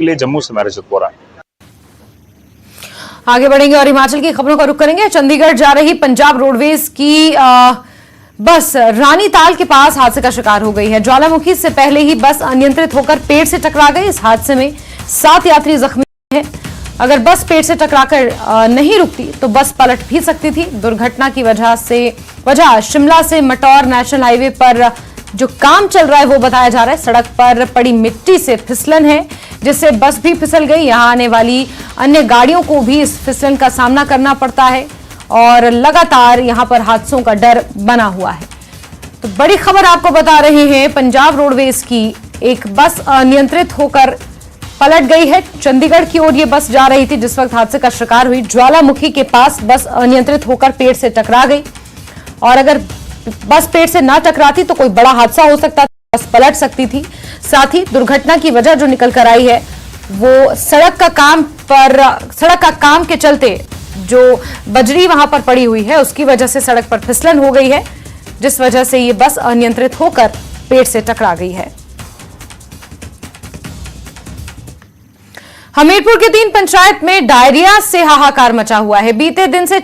के लिए जम्मू से मैं रजत बोरा। आगे बढ़ेंगे और हिमाचल की खबरों का रुख करेंगे। चंडीगढ़ जा रही पंजाब रोडवेज की बस रानीताल के पास हादसे का शिकार हो गई है। ज्वालामुखी से पहले ही बस अनियंत्रित होकर पेड़ से टकरा गई। इस हादसे में 7 यात्री जख्मी हैं। अगर बस पेड़ से टकराकर नहीं रुकती तो बस पलट भी सकती थी। दुर्घटना की वजह शिमला से मटौर नेशनल हाईवे पर जो काम चल रहा है वो बताया जा रहा है। सड़क पर पड़ी मिट्टी से फिसलन है जिससे बस भी फिसल गई। यहां आने वाली अन्य गाड़ियों को भी इस फिसलन का सामना करना पड़ता है और लगातार यहां पर हादसों का डर बना हुआ है। तो बड़ी खबर आपको बता रहे हैं, पंजाब रोडवेज की एक बस अनियंत्रित होकर पलट गई है। चंडीगढ़ की ओर ये बस जा रही थी जिस वक्त हादसे का शिकार हुई। ज्वालामुखी के पास बस अनियंत्रित होकर पेड़ से टकरा गई और अगर बस पेड़ से ना टकराती तो कोई बड़ा हादसा हो सकता था, बस पलट सकती थी। साथ ही दुर्घटना की वजह जो निकल कर आई है वो सड़क का काम के चलते जो बजरी वहां पर पड़ी हुई है उसकी वजह से सड़क पर फिसलन हो गई है, जिस वजह से ये बस अनियंत्रित होकर पेड़ से टकरा गई है। हमीरपुर के 3 पंचायत में डायरिया से हाहाकार मचा हुआ है। बीते दिन से